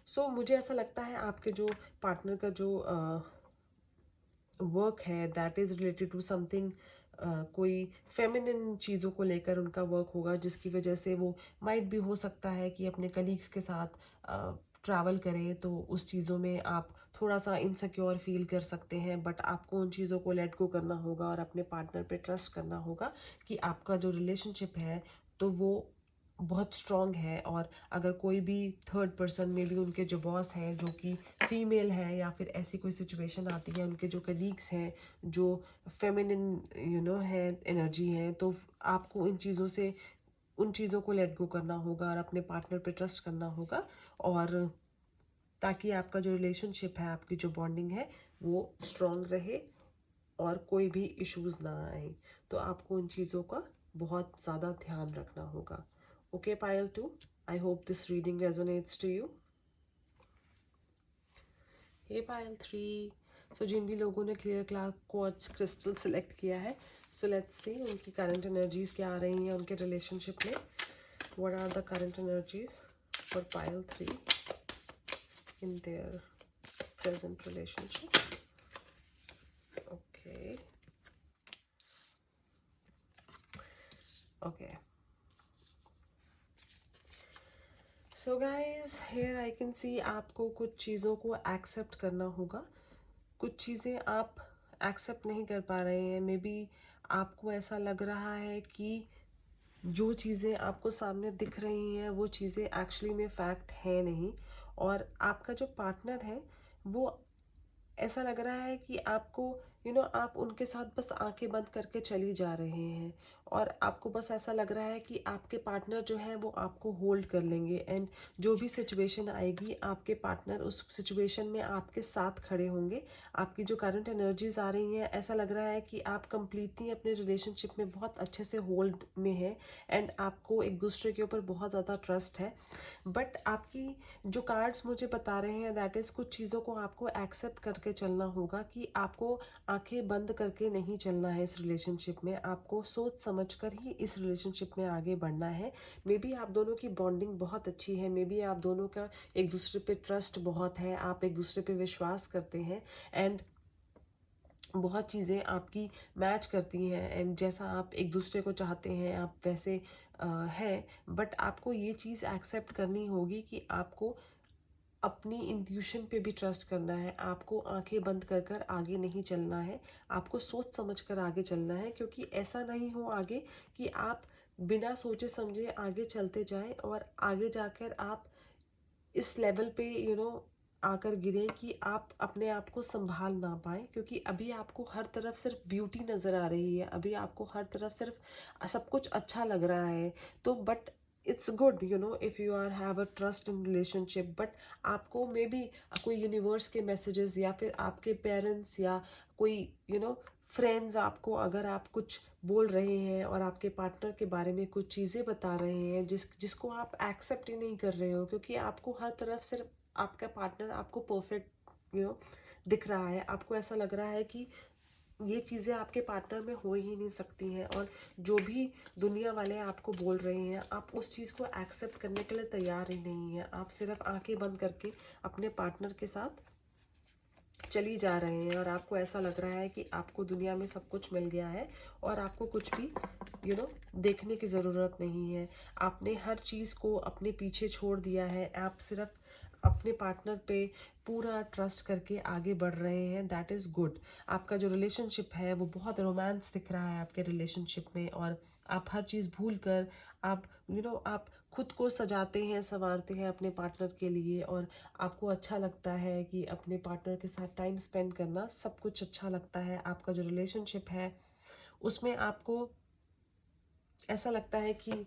सो मुझे ऐसा लगता है आपके जो पार्टनर का जो वर्क है, that is related to something, कोई फेमिनिन चीज़ों को लेकर उनका वर्क होगा, जिसकी वजह से वो माइट भी हो सकता है कि अपने कलीग्स के साथ ट्रैवल करें, तो उस चीज़ों में आप थोड़ा सा इनसिक्योर फील कर सकते हैं। बट आपको उन चीज़ों को लेट गो करना होगा और अपने पार्टनर पे ट्रस्ट करना होगा कि आपका जो रिलेशनशिप है तो वो बहुत स्ट्रॉन्ग है। और अगर कोई भी थर्ड पर्सन में भी उनके जो बॉस हैं जो कि फीमेल है, या फिर ऐसी कोई सिचुएशन आती है, उनके जो कलीग्स हैं जो फेमिनिन है, एनर्जी है, तो आपको इन चीज़ों से उन चीज़ों को लेट गो करना होगा और अपने पार्टनर पे ट्रस्ट करना होगा, और ताकि आपका जो रिलेशनशिप है, आपकी जो बॉन्डिंग है वो स्ट्रॉन्ग रहे और कोई भी इश्यूज ना आए। तो आपको उन चीज़ों का बहुत ज़्यादा ध्यान रखना होगा। Okay pile 2, I hope this reading resonates to you. Hey pile 3, so जिन भी लोगों ने क्लियर क्वार्ट्ज क्रिस्टल सिलेक्ट किया है, सो लेट्स सी उनकी करंट एनर्जीज क्या आ रही हैं उनके रिलेशनशिप में। What are the current energies for pile 3 in their present relationship? Okay. Okay. So guys, here I can see आपको कुछ चीज़ों को एक्सेप्ट करना होगा। कुछ चीज़ें आप एक्सेप्ट नहीं कर पा रहे हैं। मे बी आपको ऐसा लग रहा है कि जो चीज़ें आपको सामने दिख रही हैं वो चीज़ें एक्चुअली में फैक्ट है नहीं। और आपका जो पार्टनर है वो ऐसा लग रहा है कि आपको आप उनके साथ बस आंखें बंद करके चली जा रहे हैं, और आपको बस ऐसा लग रहा है कि आपके पार्टनर जो है वो आपको होल्ड कर लेंगे, एंड जो भी सिचुएशन आएगी आपके पार्टनर उस सिचुएशन में आपके साथ खड़े होंगे। आपकी जो करंट एनर्जीज आ रही हैं, ऐसा लग रहा है कि आप कंप्लीटली अपने रिलेशनशिप में बहुत अच्छे से होल्ड में हैं, एंड आपको एक दूसरे के ऊपर बहुत ज़्यादा ट्रस्ट है। बट आपकी जो कार्ड्स मुझे बता रहे हैं, दैट इज़ कुछ चीज़ों को आपको एक्सेप्ट करके चलना होगा, कि आपको आंखें बंद करके नहीं चलना है इस रिलेशनशिप में। आपको सोच समझ कर ही इस रिलेशनशिप में आगे बढ़ना है। मे बी आप दोनों की बॉन्डिंग बहुत अच्छी है, मे बी आप दोनों का एक दूसरे पे ट्रस्ट बहुत है, आप एक दूसरे पे विश्वास करते हैं, एंड बहुत चीज़ें आपकी मैच करती हैं, एंड जैसा आप एक दूसरे को चाहते हैं आप वैसे है। बट आपको ये चीज़ एक्सेप्ट करनी होगी कि आपको अपनी इंट्यूशन पे भी ट्रस्ट करना है। आपको आंखें बंद कर कर आगे नहीं चलना है, आपको सोच समझ कर आगे चलना है, क्योंकि ऐसा नहीं हो आगे कि आप बिना सोचे समझे आगे चलते जाएं और आगे जाकर आप इस लेवल पे आकर गिरे कि आप अपने आप को संभाल ना पाए। क्योंकि अभी आपको हर तरफ सिर्फ ब्यूटी नज़र आ रही है, अभी आपको हर तरफ सिर्फ सब कुछ अच्छा लग रहा है। तो but it's good if you are have a trust in relationship, but आपको मे बी कोई यूनिवर्स के मैसेजेस या फिर आपके पेरेंट्स या कोई फ्रेंड्स आपको अगर आप कुछ बोल रहे हैं और आपके पार्टनर के बारे में कुछ चीज़ें बता रहे हैं जिसको आप एक्सेप्ट ही नहीं कर रहे हो, क्योंकि आपको हर तरफ सिर्फ आपका पार्टनर आपको परफेक्ट दिख रहा है। आपको ऐसा लग रहा है कि ये चीज़ें आपके पार्टनर में हो ही नहीं सकती हैं, और जो भी दुनिया वाले आपको बोल रहे हैं आप उस चीज़ को एक्सेप्ट करने के लिए तैयार ही नहीं हैं। आप सिर्फ आंखें बंद करके अपने पार्टनर के साथ चली जा रहे हैं, और आपको ऐसा लग रहा है कि आपको दुनिया में सब कुछ मिल गया है और आपको कुछ भी देखने की ज़रूरत नहीं है। आपने हर चीज़ को अपने पीछे छोड़ दिया है, आप सिर्फ अपने पार्टनर पे पूरा ट्रस्ट करके आगे बढ़ रहे हैं। That is good. आपका जो रिलेशनशिप है वो बहुत रोमांस दिख रहा है आपके रिलेशनशिप में, और आप हर चीज़ भूल कर आप आप खुद को सजाते हैं संवारते हैं अपने पार्टनर के लिए, और आपको अच्छा लगता है कि अपने पार्टनर के साथ टाइम स्पेंड करना सब कुछ अच्छा लगता है। आपका जो रिलेशनशिप है उसमें आपको ऐसा लगता है कि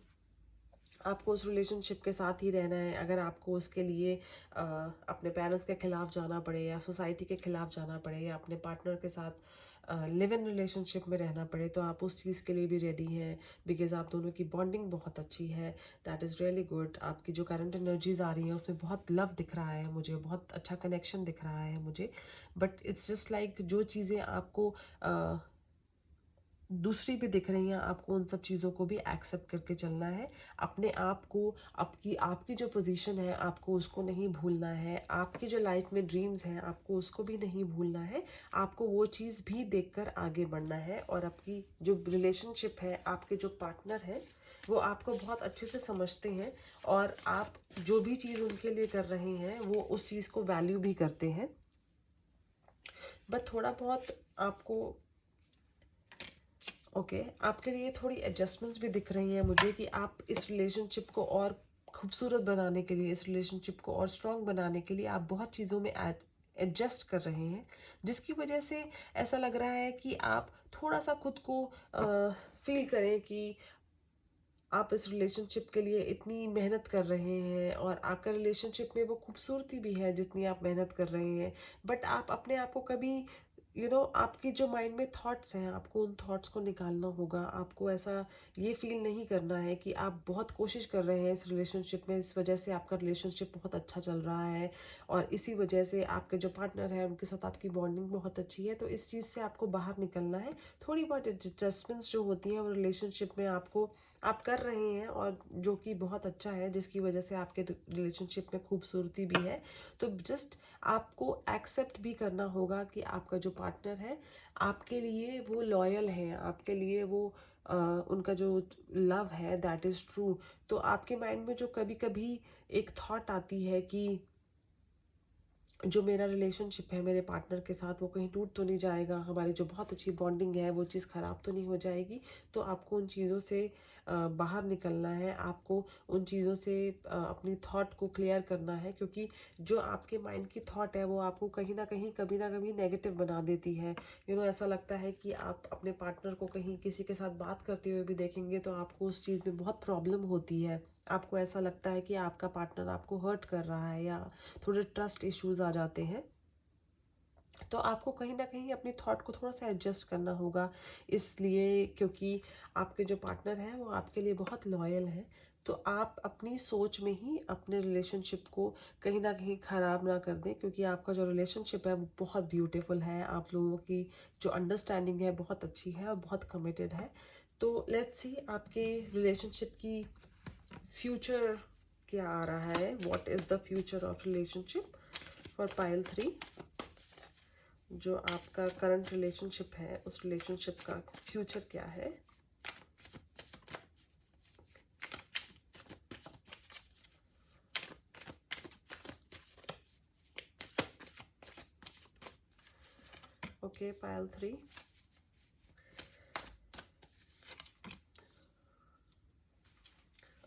आपको उस रिलेशनशिप के साथ ही रहना है। अगर आपको उसके लिए अपने पेरेंट्स के खिलाफ जाना पड़े या सोसाइटी के खिलाफ जाना पड़े या अपने पार्टनर के साथ लिव इन रिलेशनशिप में रहना पड़े, तो आप उस चीज़ के लिए भी रेडी हैं, बिकॉज आप दोनों की बॉन्डिंग बहुत अच्छी है। That is really good. आपकी जो करंट एनर्जीज आ रही हैं उसमें बहुत लव दिख रहा है मुझे, बहुत अच्छा कनेक्शन दिख रहा है मुझे। बट इट्स जस्ट लाइक जो चीज़ें आपको दूसरी भी दिख रही हैं, आपको उन सब चीज़ों को भी एक्सेप्ट करके चलना है। अपने आप को, आपकी आपकी जो पोजीशन है आपको उसको नहीं भूलना है। आपकी जो लाइफ में ड्रीम्स हैं आपको उसको भी नहीं भूलना है। आपको वो चीज़ भी देखकर आगे बढ़ना है, और आपकी जो रिलेशनशिप है, आपके जो पार्टनर हैं वो आपको बहुत अच्छे से समझते हैं, और आप जो भी चीज़ उनके लिए कर रहे हैं वो उस चीज़ को वैल्यू भी करते हैं। बट थोड़ा बहुत आपको आपके लिए थोड़ी एडजस्टमेंट्स भी दिख रही हैं मुझे, कि आप इस रिलेशनशिप को और खूबसूरत बनाने के लिए, इस रिलेशनशिप को और स्ट्रॉन्ग बनाने के लिए आप बहुत चीज़ों में एडजस्ट कर रहे हैं, जिसकी वजह से ऐसा लग रहा है कि आप थोड़ा सा खुद को फील करें कि आप इस रिलेशनशिप के लिए इतनी मेहनत कर रहे हैं, और आपका रिलेशनशिप में वो खूबसूरती भी है जितनी आप मेहनत कर रहे हैं। बट आप अपने आप को कभी आपकी जो माइंड में थॉट्स हैं आपको उन थॉट्स को निकालना होगा। आपको ऐसा ये फील नहीं करना है कि आप बहुत कोशिश कर रहे हैं इस रिलेशनशिप में, इस वजह से आपका रिलेशनशिप बहुत अच्छा चल रहा है, और इसी वजह से आपके जो पार्टनर है उनके साथ आपकी बॉन्डिंग बहुत अच्छी है। तो इस चीज़ से आपको बाहर निकलना है। थोड़ी बहुत एडजस्टमेंट्स जो होती हैं वो रिलेशनशिप में आपको आप कर रहे हैं, और जो कि बहुत अच्छा है, जिसकी वजह से आपके रिलेशनशिप में खूबसूरती भी है। तो जस्ट आपको एक्सेप्ट भी करना होगा कि आपका जो पार्टनर है आपके लिए वो लॉयल है, आपके लिए वो उनका जो लव है दैट इज़ ट्रू। तो आपके माइंड में जो कभी कभी एक थॉट आती है कि जो मेरा रिलेशनशिप है मेरे पार्टनर के साथ वो कहीं टूट तो नहीं जाएगा, हमारी जो बहुत अच्छी बॉन्डिंग है वो चीज़ ख़राब तो नहीं हो जाएगी, तो आपको उन चीज़ों से बाहर निकलना है, आपको उन चीज़ों से अपनी थॉट को क्लियर करना है, क्योंकि जो आपके माइंड की थॉट है वो आपको कहीं ना कभी नेगेटिव बना देती है। ऐसा लगता है कि आप अपने पार्टनर को कहीं किसी के साथ बात करते हुए भी देखेंगे तो आपको उस चीज़ में बहुत प्रॉब्लम होती है। आपको ऐसा लगता है कि आपका पार्टनर आपको हर्ट कर रहा है या थोड़े ट्रस्ट इश्यूज आ जाते हैं। तो आपको कहीं ना कहीं अपनी थॉट को थोड़ा सा एडजस्ट करना होगा, इसलिए क्योंकि आपके जो पार्टनर हैं वो आपके लिए बहुत लॉयल हैं। तो आप अपनी सोच में ही अपने रिलेशनशिप को कहीं ना कहीं ख़राब ना कर दें, क्योंकि आपका जो रिलेशनशिप है वो बहुत ब्यूटीफुल है, आप लोगों की जो अंडरस्टैंडिंग है बहुत अच्छी है और बहुत कमिटेड है। तो लेट्स सी आपके रिलेशनशिप की फ्यूचर क्या आ रहा है, what is the future of relationship for pile 3। जो आपका करंट रिलेशनशिप है उस रिलेशनशिप का फ्यूचर क्या है। Okay, pile 3।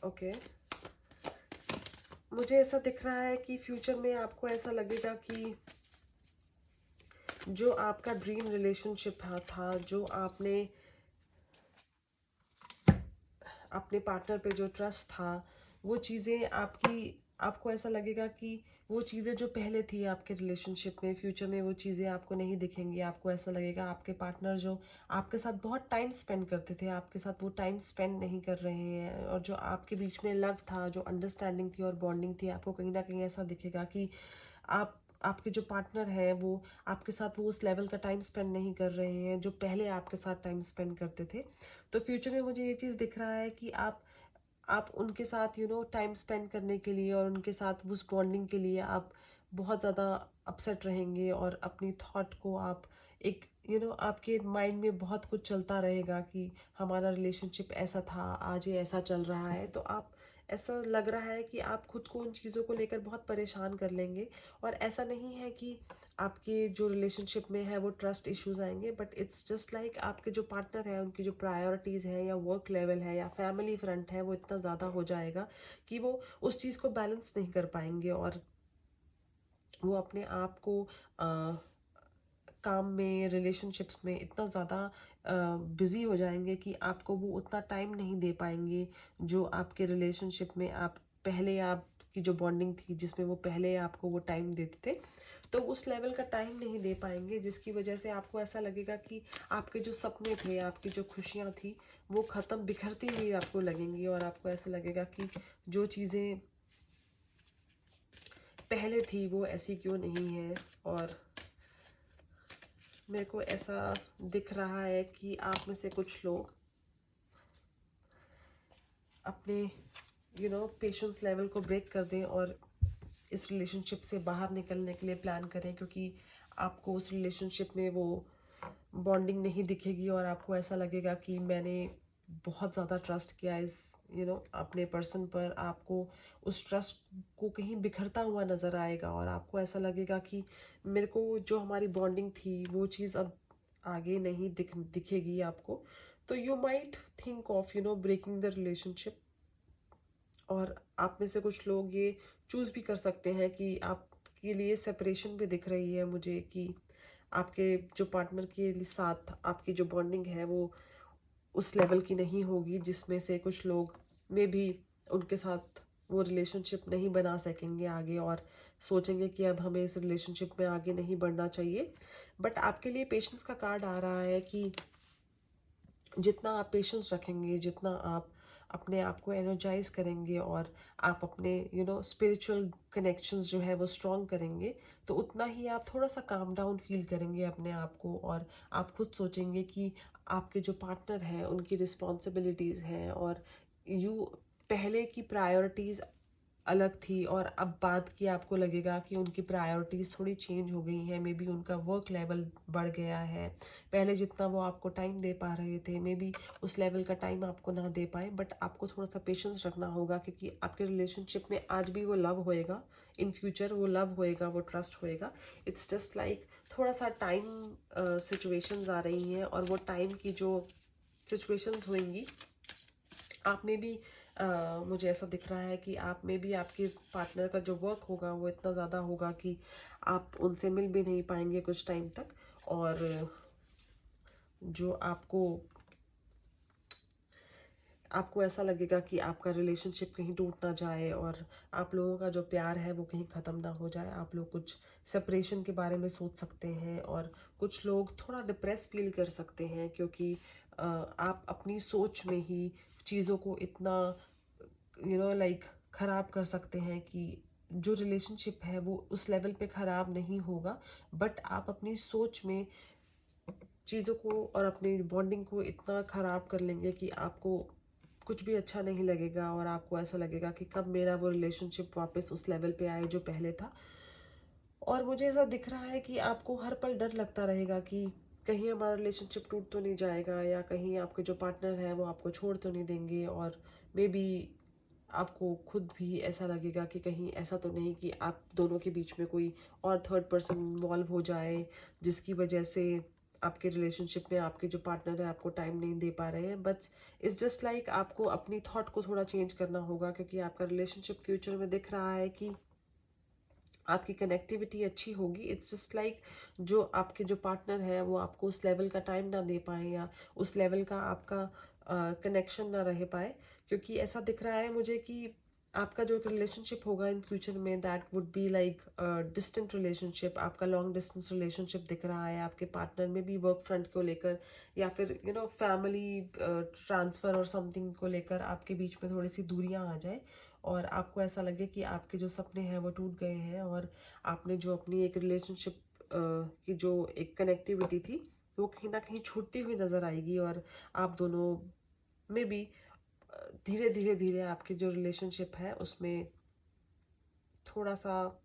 ओके, मुझे ऐसा दिख रहा है कि फ्यूचर में आपको ऐसा लगेगा कि जो आपका ड्रीम रिलेशनशिप था, जो आपने अपने पार्टनर पे जो ट्रस्ट था, वो चीज़ें आपको ऐसा लगेगा कि वो चीज़ें जो पहले थी आपके रिलेशनशिप में, फ्यूचर में वो चीज़ें आपको नहीं दिखेंगी। आपको ऐसा लगेगा आपके पार्टनर जो आपके साथ बहुत टाइम स्पेंड करते थे, आपके साथ वो टाइम स्पेंड नहीं कर रहे हैं, और जो आपके बीच में लव था, जो अंडरस्टैंडिंग थी और बॉन्डिंग थी, आपको कहीं ना कहीं ऐसा दिखेगा कि आपके जो पार्टनर है वो आपके साथ वो उस लेवल का टाइम स्पेंड नहीं कर रहे हैं जो पहले आपके साथ टाइम स्पेंड करते थे। तो फ्यूचर में मुझे ये चीज़ दिख रहा है कि आप उनके साथ टाइम स्पेंड करने के लिए और उनके साथ उस बॉन्डिंग के लिए आप बहुत ज़्यादा अपसेट रहेंगे, और अपनी थॉट को आप एक आपके माइंड में बहुत कुछ चलता रहेगा कि हमारा रिलेशनशिप ऐसा था, आज ये ऐसा चल रहा है। तो आप ऐसा लग रहा है कि आप खुद को उन चीज़ों को लेकर बहुत परेशान कर लेंगे। और ऐसा नहीं है कि आपके जो रिलेशनशिप में है वो ट्रस्ट इश्यूज आएंगे, बट इट्स जस्ट लाइक आपके जो पार्टनर है उनकी जो प्रायोरिटीज़ है या वर्क लेवल है या फैमिली फ्रंट है वो इतना ज़्यादा हो जाएगा कि वो उस चीज़ को बैलेंस नहीं कर पाएंगे, और वो अपने आप को काम में, रिलेशनशिप्स में इतना ज़्यादा बिज़ी हो जाएंगे कि आपको वो उतना टाइम नहीं दे पाएंगे जो आपके रिलेशनशिप में आपकी जो बॉन्डिंग थी जिसमें वो पहले आपको वो टाइम देते थे, तो उस लेवल का टाइम नहीं दे पाएंगे, जिसकी वजह से आपको ऐसा लगेगा कि आपके जो सपने थे, आपकी जो खुशियाँ थी वो ख़त्म, बिखरती हुई आपको लगेंगी, और आपको ऐसा लगेगा कि जो चीज़ें पहले थी वो ऐसी क्यों नहीं है। और मेरे को ऐसा दिख रहा है कि आप में से कुछ लोग अपने पेशेंस लेवल को ब्रेक कर दें और इस रिलेशनशिप से बाहर निकलने के लिए प्लान करें, क्योंकि आपको उस रिलेशनशिप में वो बॉन्डिंग नहीं दिखेगी और आपको ऐसा लगेगा कि मैंने बहुत ज़्यादा ट्रस्ट किया इस अपने पर्सन पर। आपको उस ट्रस्ट को कहीं बिखरता हुआ नज़र आएगा और आपको ऐसा लगेगा कि मेरे को जो हमारी बॉन्डिंग थी वो चीज़ अब आगे नहीं दिखेगी आपको। तो you might think of breaking the relationship. और आप में से कुछ लोग ये चूज़ भी कर सकते हैं कि आपके लिए सेपरेशन भी दिख रही है मुझे, कि आपके जो पार्टनर के साथ आपकी जो बॉन्डिंग है वो उस लेवल की नहीं होगी, जिसमें से कुछ लोग में भी उनके साथ वो रिलेशनशिप नहीं बना सकेंगे आगे, और सोचेंगे कि अब हमें इस रिलेशनशिप में आगे नहीं बढ़ना चाहिए। बट आपके लिए पेशेंस का कार्ड आ रहा है कि जितना आप पेशेंस रखेंगे, जितना आप अपने आप को एनर्जाइज करेंगे और आप अपने स्पिरिचुअल कनेक्शंस जो है वो स्ट्रॉन्ग करेंगे, तो उतना ही आप थोड़ा सा काम डाउन फील करेंगे अपने आप को, और आप खुद सोचेंगे कि आपके जो पार्टनर हैं उनकी रिस्पॉन्सिबिलिटीज़ हैं, और यू पहले की प्रायोरिटीज़ अलग थी और अब बाद की आपको लगेगा कि उनकी प्रायोरिटीज़ थोड़ी चेंज हो गई हैं, मे बी उनका वर्क लेवल बढ़ गया है। पहले जितना वो आपको टाइम दे पा रहे थे मे बी उस लेवल का टाइम आपको ना दे पाए, बट आपको थोड़ा सा पेशेंस रखना होगा, क्योंकि आपके रिलेशनशिप में आज भी वो लव होएगा, इन फ्यूचर वो लव होएगा, वो ट्रस्ट होएगा। इट्स जस्ट लाइक थोड़ा सा टाइम सिचुएशंस आ रही हैं, और वो टाइम की जो सिचुएशंस होंगी आप में भी मुझे ऐसा दिख रहा है कि आप में भी आपके पार्टनर का जो वर्क होगा वो इतना ज़्यादा होगा कि आप उनसे मिल भी नहीं पाएंगे कुछ टाइम तक। और जो आपको ऐसा लगेगा कि आपका रिलेशनशिप कहीं टूट ना जाए और आप लोगों का जो प्यार है वो कहीं ख़त्म ना हो जाए। आप लोग कुछ सेपरेशन के बारे में सोच सकते हैं और कुछ लोग थोड़ा डिप्रेस फील कर सकते हैं, क्योंकि आप अपनी सोच में ही चीज़ों को इतना लाइक ख़राब कर सकते हैं कि जो रिलेशनशिप है वो उस लेवल पे ख़राब नहीं होगा, बट आप अपनी सोच में चीज़ों को और अपनी बॉन्डिंग को इतना ख़राब कर लेंगे कि आपको कुछ भी अच्छा नहीं लगेगा और आपको ऐसा लगेगा कि कब मेरा वो रिलेशनशिप वापस उस लेवल पे आए जो पहले था। और मुझे ऐसा दिख रहा है कि आपको हर पल डर लगता रहेगा कि कहीं हमारा रिलेशनशिप टूट तो नहीं जाएगा, या कहीं आपके जो पार्टनर है वो आपको छोड़ तो नहीं देंगे। और मे बी आपको खुद भी ऐसा लगेगा कि कहीं ऐसा तो नहीं कि आप दोनों के बीच में कोई और थर्ड पर्सन इन्वॉल्व हो जाए, जिसकी वजह से आपके रिलेशनशिप में आपके जो पार्टनर है आपको टाइम नहीं दे पा रहे हैं। बट इट्स जस्ट लाइक आपको अपनी थॉट को थोड़ा चेंज करना होगा, क्योंकि आपका रिलेशनशिप फ्यूचर में दिख रहा है कि आपकी कनेक्टिविटी अच्छी होगी। इट्स जस्ट लाइक जो आपके जो पार्टनर है वो आपको उस लेवल का टाइम ना दे पाए, या उस लेवल का आपका कनेक्शन ना रह पाए। क्योंकि ऐसा दिख रहा है मुझे कि आपका जो रिलेशनशिप होगा इन फ्यूचर में that would be like distant relationship. आपका लॉन्ग डिस्टेंस रिलेशनशिप दिख रहा है आपके पार्टनर में भी, वर्क फ्रंट को लेकर या फिर फैमिली ट्रांसफ़र और समथिंग को लेकर आपके बीच में थोड़ी सी दूरियां आ जाए और आपको ऐसा लगे कि आपके जो सपने हैं वो टूट गए हैं और आपने जो अपनी एक रिलेशनशिप की जो एक कनेक्टिविटी थी वो कहीं ना कहीं छूटती हुई नज़र आएगी। और आप दोनों में भी धीरे धीरे धीरे आपकी जो रिलेशनशिप है उसमें थोड़ा सा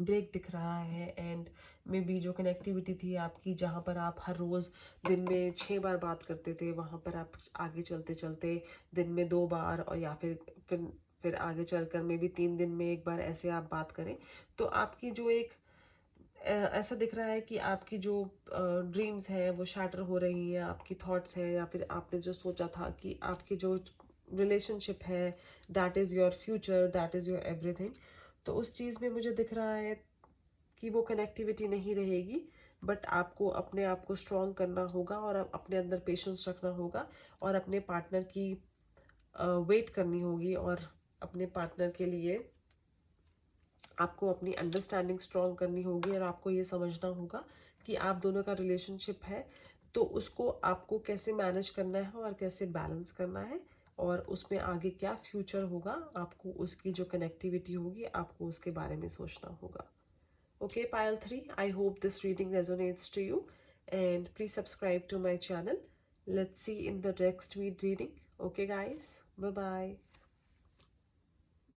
ब्रेक दिख रहा है। एंड मे बी जो कनेक्टिविटी थी आपकी, जहाँ पर आप हर रोज़ दिन में 6 बार बात करते थे, वहाँ पर आप आगे चलते चलते दिन में 2 बार, और या फिर आगे चलकर मे बी 3 दिन में एक बार ऐसे आप बात करें। तो आपकी जो एक ऐसा दिख रहा है कि आपकी जो ड्रीम्स हैं वो शैटर हो रही हैं, आपकी थॉट्स हैं, या फिर आपने जो सोचा था कि आपकी जो रिलेशनशिप है that is your future, that is your everything, तो उस चीज़ में मुझे दिख रहा है कि वो कनेक्टिविटी नहीं रहेगी। बट आपको अपने आप को स्ट्रॉन्ग करना होगा और अपने अंदर पेशेंस रखना होगा और अपने पार्टनर की वेट करनी होगी, और अपने पार्टनर के लिए आपको अपनी अंडरस्टैंडिंग स्ट्रॉन्ग करनी होगी। और आपको ये समझना होगा कि आप दोनों का रिलेशनशिप है तो उसको आपको कैसे मैनेज करना है और कैसे बैलेंस करना है, और उसमें आगे क्या फ्यूचर होगा, आपको उसकी जो कनेक्टिविटी होगी आपको उसके बारे में सोचना होगा। Okay, pile 3, I hope this reading resonates to you, and please subscribe to my channel. Let's see in the next reading. Okay, guys, bye bye.